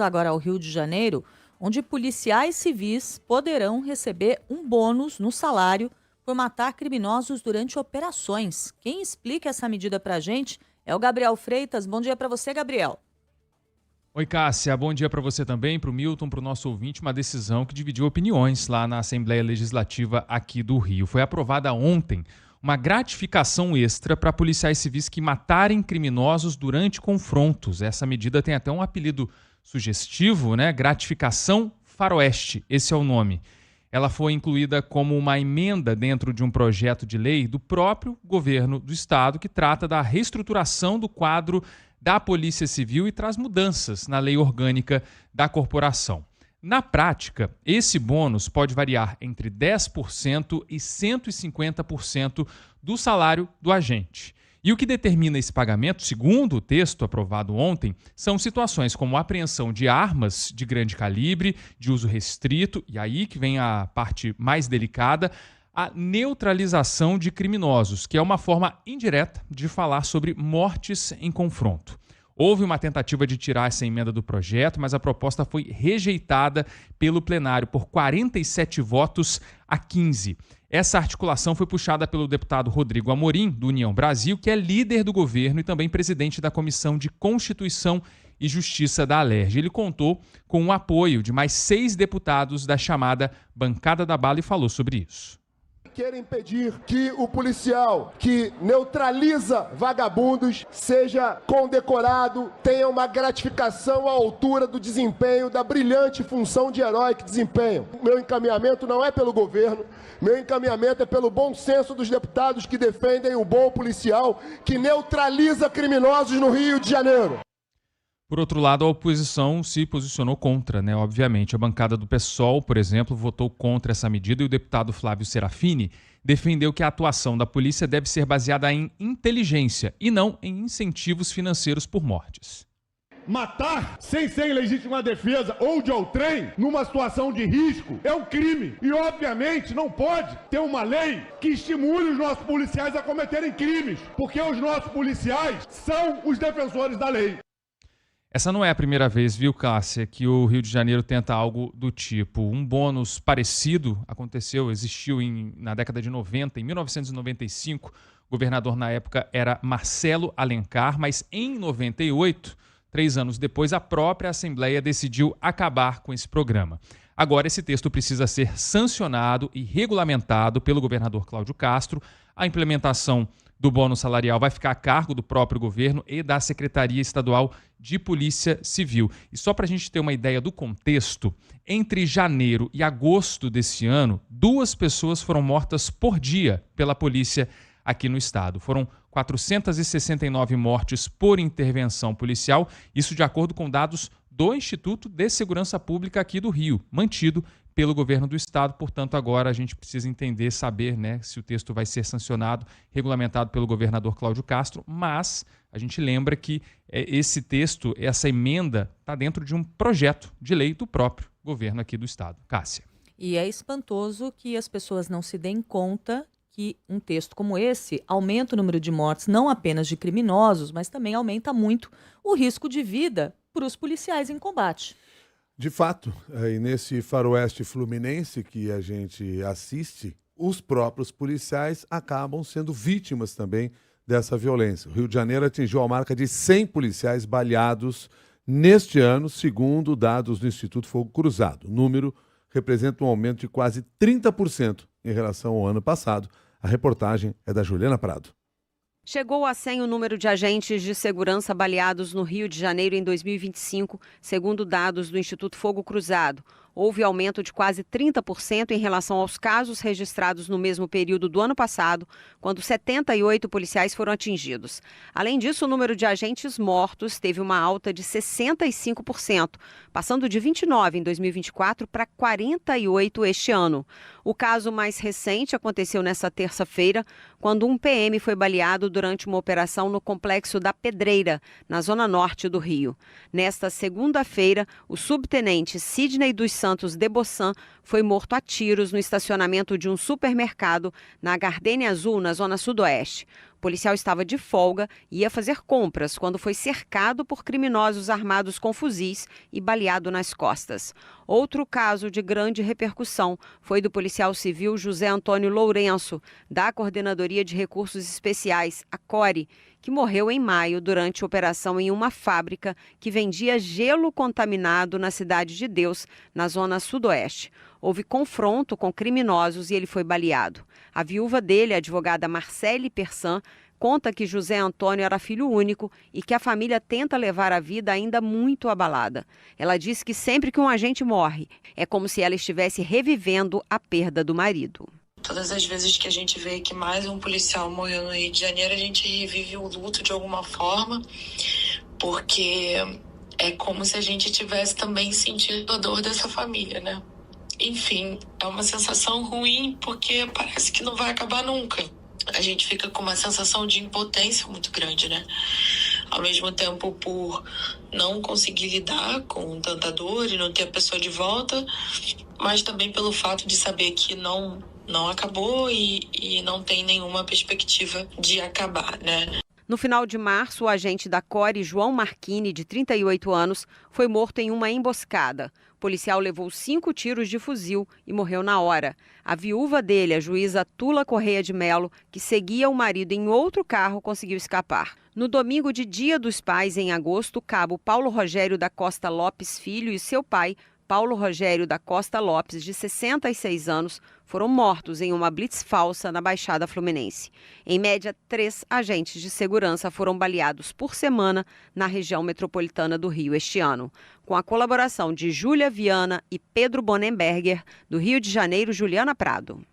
Agora ao Rio de Janeiro, onde policiais civis poderão receber um bônus no salário por matar criminosos durante operações. Quem explica essa medida pra gente é o Gabriel Freitas. Bom dia para você, Gabriel. Oi, Cássia. Bom dia para você também, para o Milton, para o nosso ouvinte. Uma decisão que dividiu opiniões lá na Assembleia Legislativa aqui do Rio. Foi aprovada ontem uma gratificação extra para policiais civis que matarem criminosos durante confrontos. Essa medida tem até um apelido sugestivo, né? Gratificação Faroeste, esse é o nome. Ela foi incluída como uma emenda dentro de um projeto de lei do próprio governo do estado que trata da reestruturação do quadro da Polícia Civil e traz mudanças na lei orgânica da corporação. Na prática, esse bônus pode variar entre 10% e 150% do salário do agente. E o que determina esse pagamento, segundo o texto aprovado ontem, são situações como apreensão de armas de grande calibre, de uso restrito, e aí que vem a parte mais delicada, a neutralização de criminosos, que é uma forma indireta de falar sobre mortes em confronto. Houve uma tentativa de tirar essa emenda do projeto, mas a proposta foi rejeitada pelo plenário por 47 votos a 15. Essa articulação foi puxada pelo deputado Rodrigo Amorim, do União Brasil, que é líder do governo e também presidente da Comissão de Constituição e Justiça da Alerj. Ele contou com o apoio de mais 6 deputados da chamada Bancada da Bala e falou sobre isso. Querem impedir que o policial que neutraliza vagabundos seja condecorado, tenha uma gratificação à altura do desempenho, da brilhante função de herói que desempenham. Meu encaminhamento não é pelo governo, meu encaminhamento é pelo bom senso dos deputados que defendem o bom policial que neutraliza criminosos no Rio de Janeiro. Por outro lado, a oposição se posicionou contra, né? Obviamente. A bancada do PSOL, por exemplo, votou contra essa medida e o deputado Flávio Serafini defendeu que a atuação da polícia deve ser baseada em inteligência e não em incentivos financeiros por mortes. Matar sem ser em legítima defesa ou de outrem, numa situação de risco, é um crime. E, obviamente, não pode ter uma lei que estimule os nossos policiais a cometerem crimes, porque os nossos policiais são os defensores da lei. Essa não é a primeira vez, viu, Cássia, que o Rio de Janeiro tenta algo do tipo. Um bônus parecido existiu na década de 90, em 1995. O governador na época era Marcelo Alencar, mas em 98, 3 anos depois, a própria Assembleia decidiu acabar com esse programa. Agora, esse texto precisa ser sancionado e regulamentado pelo governador Cláudio Castro. A implementação do bônus salarial vai ficar a cargo do próprio governo e da Secretaria Estadual de Polícia Civil. E só para a gente ter uma ideia do contexto, entre janeiro e agosto desse ano, 2 pessoas foram mortas por dia pela polícia aqui no estado. Foram 469 mortes por intervenção policial, isso de acordo com dados do Instituto de Segurança Pública aqui do Rio, mantido pelo governo do estado. Portanto, agora a gente precisa entender, saber, né, se o texto vai ser sancionado, regulamentado pelo governador Cláudio Castro, mas a gente lembra que esse texto, essa emenda, está dentro de um projeto de lei do próprio governo aqui do estado. Cássia. E é espantoso que as pessoas não se deem conta que um texto como esse aumenta o número de mortes, não apenas de criminosos, mas também aumenta muito o risco de vida para os policiais em combate. De fato, aí nesse faroeste fluminense que a gente assiste, os próprios policiais acabam sendo vítimas também dessa violência. O Rio de Janeiro atingiu a marca de 100 policiais baleados neste ano, segundo dados do Instituto Fogo Cruzado. O número representa um aumento de quase 30% em relação ao ano passado. A reportagem é da Juliana Prado. Chegou a 100 o número de agentes de segurança baleados no Rio de Janeiro em 2025, segundo dados do Instituto Fogo Cruzado. Houve aumento de quase 30% em relação aos casos registrados no mesmo período do ano passado, quando 78 policiais foram atingidos. Além disso, o número de agentes mortos teve uma alta de 65%, passando de 29 em 2024 para 48 este ano. O caso mais recente aconteceu nesta terça-feira, quando um PM foi baleado durante uma operação no Complexo da Pedreira, na zona norte do Rio. Nesta segunda-feira, o subtenente Sidney dos Santos de Bossan foi morto a tiros no estacionamento de um supermercado na Gardênia Azul, na zona sudoeste. O policial estava de folga e ia fazer compras quando foi cercado por criminosos armados com fuzis e baleado nas costas. Outro caso de grande repercussão foi do policial civil José Antônio Lourenço, da Coordenadoria de Recursos Especiais, a CORE, que morreu em maio durante operação em uma fábrica que vendia gelo contaminado na Cidade de Deus, na zona sudoeste. Houve confronto com criminosos e ele foi baleado. A viúva dele, a advogada Marcele Persan, conta que José Antônio era filho único e que a família tenta levar a vida ainda muito abalada. Ela diz que sempre que um agente morre, é como se ela estivesse revivendo a perda do marido. Todas as vezes que a gente vê que mais um policial morreu no Rio de Janeiro, a gente revive o luto de alguma forma, porque é como se a gente estivesse também sentindo a dor dessa família, né? Enfim, é uma sensação ruim porque parece que não vai acabar nunca. A gente fica com uma sensação de impotência muito grande, né? Ao mesmo tempo, por não conseguir lidar com tanta dor e não ter a pessoa de volta, mas também pelo fato de saber que não acabou e não tem nenhuma perspectiva de acabar, né? No final de março, o agente da CORE, João Marchini, de 38 anos, foi morto em uma emboscada. O policial levou 5 tiros de fuzil e morreu na hora. A viúva dele, a juíza Tula Correia de Melo, que seguia o marido em outro carro, conseguiu escapar. No domingo de Dia dos Pais, em agosto, o cabo Paulo Rogério da Costa Lopes Filho e seu pai, Paulo Rogério da Costa Lopes, de 66 anos, foram mortos em uma blitz falsa na Baixada Fluminense. Em média, 3 agentes de segurança foram baleados por semana na região metropolitana do Rio este ano. Com a colaboração de Júlia Viana e Pedro Bonenberger, do Rio de Janeiro, Juliana Prado.